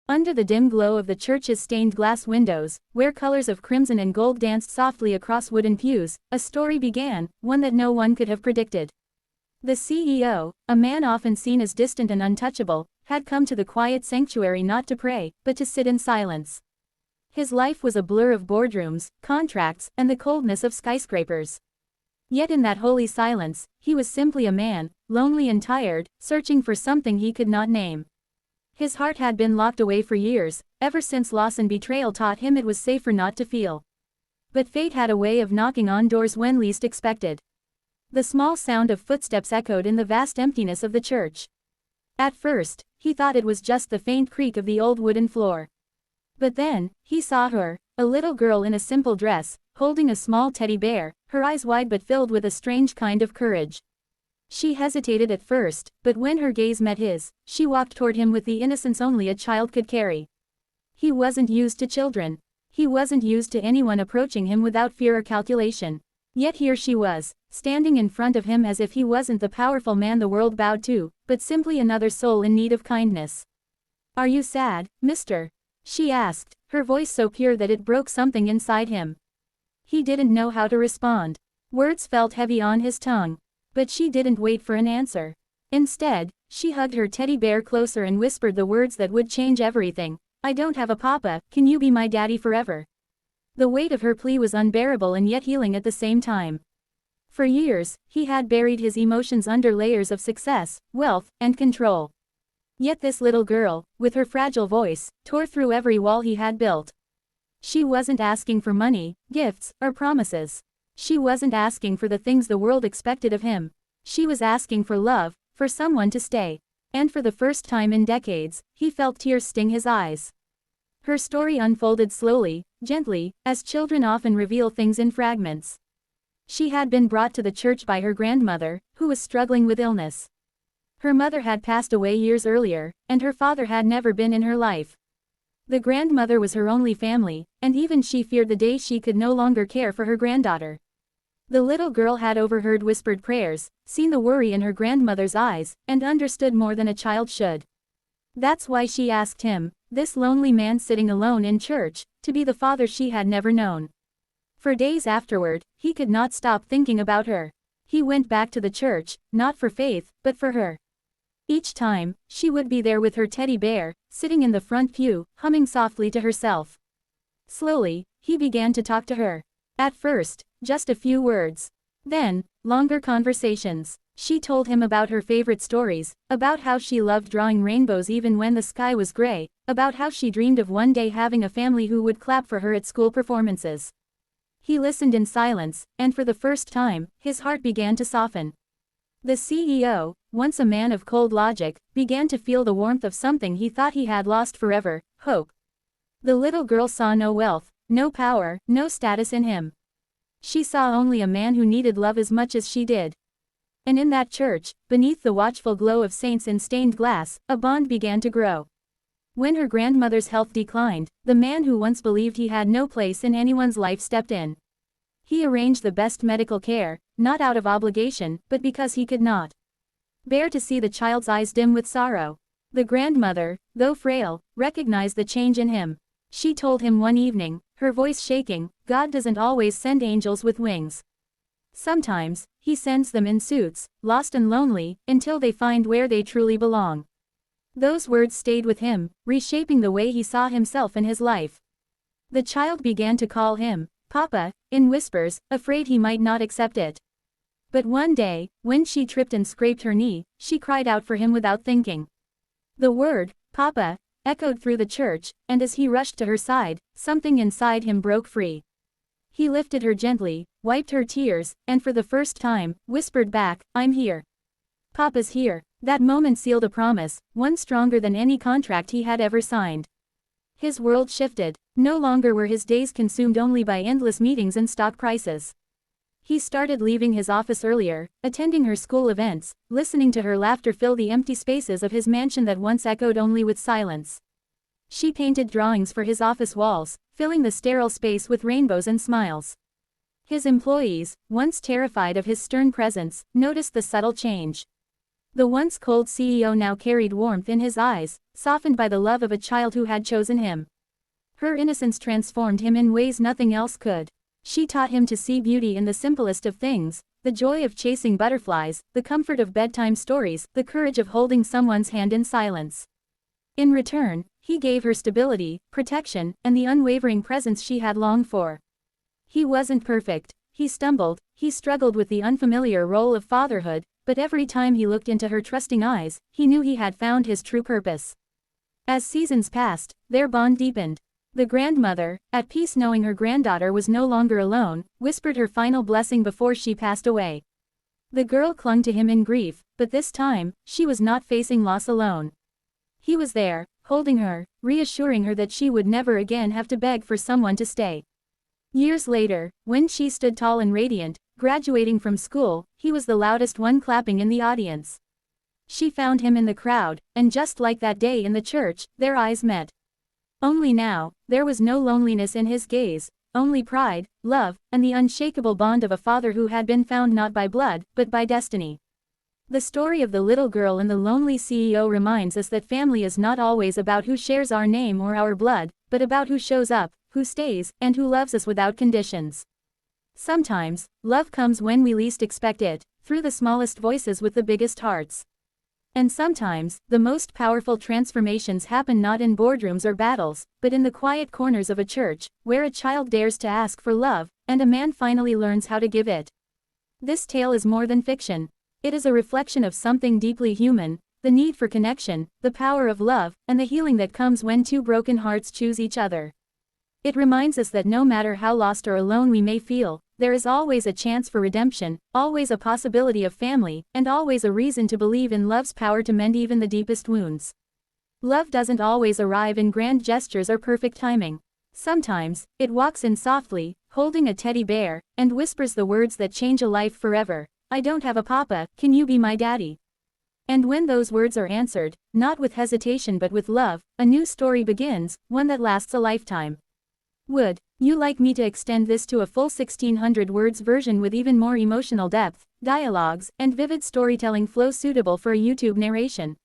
Under the dim glow of the church's stained glass windows, where colors of crimson and gold danced softly across wooden pews, a story began, one that no one could have predicted. The CEO, a man often seen as distant and untouchable, had come to the quiet sanctuary not to pray, but to sit in silence. His life was a blur of boardrooms, contracts, and the coldness of skyscrapers. Yet in that holy silence, he was simply a man, lonely and tired, searching for something he could not name. His heart had been locked away for years, ever since loss and betrayal taught him it was safer not to feel. But fate had a way of knocking on doors when least expected. The small sound of footsteps echoed in the vast emptiness of the church. At first, he thought it was just the faint creak of the old wooden floor. But then, he saw her, a little girl in a simple dress, holding a small teddy bear, her eyes wide but filled with a strange kind of courage. She hesitated at first, but when her gaze met his, she walked toward him with the innocence only a child could carry. He wasn't used to children. He wasn't used to anyone approaching him without fear or calculation. Yet here she was, standing in front of him as if he wasn't the powerful man the world bowed to, but simply another soul in need of kindness. "Are you sad, mister?" she asked, her voice so pure that it broke something inside him. He didn't know how to respond. Words felt heavy on his tongue. But she didn't wait for an answer. Instead, she hugged her teddy bear closer and whispered the words that would change everything. "I don't have a papa, can you be my daddy forever?" The weight of her plea was unbearable and yet healing at the same time. For years, he had buried his emotions under layers of success, wealth, and control. Yet this little girl, with her fragile voice, tore through every wall he had built. She wasn't asking for money, gifts, or promises. She wasn't asking for the things the world expected of him. She was asking for love, for someone to stay. And for the first time in decades, he felt tears sting his eyes. Her story unfolded slowly, gently, as children often reveal things in fragments. She had been brought to the church by her grandmother, who was struggling with illness. Her mother had passed away years earlier, and her father had never been in her life. The grandmother was her only family, and even she feared the day she could no longer care for her granddaughter. The little girl had overheard whispered prayers, seen the worry in her grandmother's eyes, and understood more than a child should. That's why she asked him, this lonely man sitting alone in church, to be the father she had never known. For days afterward, he could not stop thinking about her. He went back to the church, not for faith, but for her. Each time, she would be there with her teddy bear, sitting in the front pew, humming softly to herself. Slowly, he began to talk to her. At first, just a few words. Then, longer conversations. She told him about her favorite stories, about how she loved drawing rainbows even when the sky was gray, about how she dreamed of one day having a family who would clap for her at school performances. He listened in silence, and for the first time, his heart began to soften. The CEO, once a man of cold logic, began to feel the warmth of something he thought he had lost forever, hope. The little girl saw no wealth, no power, no status in him. She saw only a man who needed love as much as she did. And in that church, beneath the watchful glow of saints in stained glass, a bond began to grow. When her grandmother's health declined, the man who once believed he had no place in anyone's life stepped in. He arranged the best medical care, not out of obligation, but because he could not bear to see the child's eyes dim with sorrow. The grandmother, though frail, recognized the change in him. She told him one evening, her voice shaking, God doesn't always send angels with wings. Sometimes, he sends them in suits, lost and lonely, until they find where they truly belong. Those words stayed with him, reshaping the way he saw himself and his life. The child began to call him Papa, in whispers, afraid he might not accept it. But one day, when she tripped and scraped her knee, she cried out for him without thinking. The word, Papa, echoed through the church, and as he rushed to her side, something inside him broke free. He lifted her gently, wiped her tears, and for the first time, whispered back, I'm here. Papa's here. That moment sealed a promise, one stronger than any contract he had ever signed. His world shifted. No longer were his days consumed only by endless meetings and stock prices. He started leaving his office earlier, attending her school events, listening to her laughter fill the empty spaces of his mansion that once echoed only with silence. She painted drawings for his office walls, filling the sterile space with rainbows and smiles. His employees, once terrified of his stern presence, noticed the subtle change. The once cold CEO now carried warmth in his eyes, softened by the love of a child who had chosen him. Her innocence transformed him in ways nothing else could. She taught him to see beauty in the simplest of things, the joy of chasing butterflies, the comfort of bedtime stories, the courage of holding someone's hand in silence. In return, he gave her stability, protection, and the unwavering presence she had longed for. He wasn't perfect, he stumbled, he struggled with the unfamiliar role of fatherhood, but every time he looked into her trusting eyes, he knew he had found his true purpose. As seasons passed, their bond deepened. The grandmother, at peace knowing her granddaughter was no longer alone, whispered her final blessing before she passed away. The girl clung to him in grief, but this time, she was not facing loss alone. He was there, holding her, reassuring her that she would never again have to beg for someone to stay. Years later, when she stood tall and radiant, graduating from school, he was the loudest one clapping in the audience. She found him in the crowd, and just like that day in the church, their eyes met. Only now, there was no loneliness in his gaze, only pride, love, and the unshakable bond of a father who had been found not by blood, but by destiny. The story of the little girl and the lonely CEO reminds us that family is not always about who shares our name or our blood, but about who shows up, who stays, and who loves us without conditions. Sometimes, love comes when we least expect it, through the smallest voices with the biggest hearts. And sometimes, the most powerful transformations happen not in boardrooms or battles, but in the quiet corners of a church, where a child dares to ask for love, and a man finally learns how to give it. This tale is more than fiction. It is a reflection of something deeply human, the need for connection, the power of love, and the healing that comes when two broken hearts choose each other. It reminds us that no matter how lost or alone we may feel, there is always a chance for redemption, always a possibility of family, and always a reason to believe in love's power to mend even the deepest wounds. Love doesn't always arrive in grand gestures or perfect timing. Sometimes, it walks in softly, holding a teddy bear, and whispers the words that change a life forever. I don't have a papa, can you be my daddy? And when those words are answered, not with hesitation but with love, a new story begins, one that lasts a lifetime. Would you like me to extend this to a full 1600 words version with even more emotional depth, dialogues, and vivid storytelling flow suitable for a YouTube narration?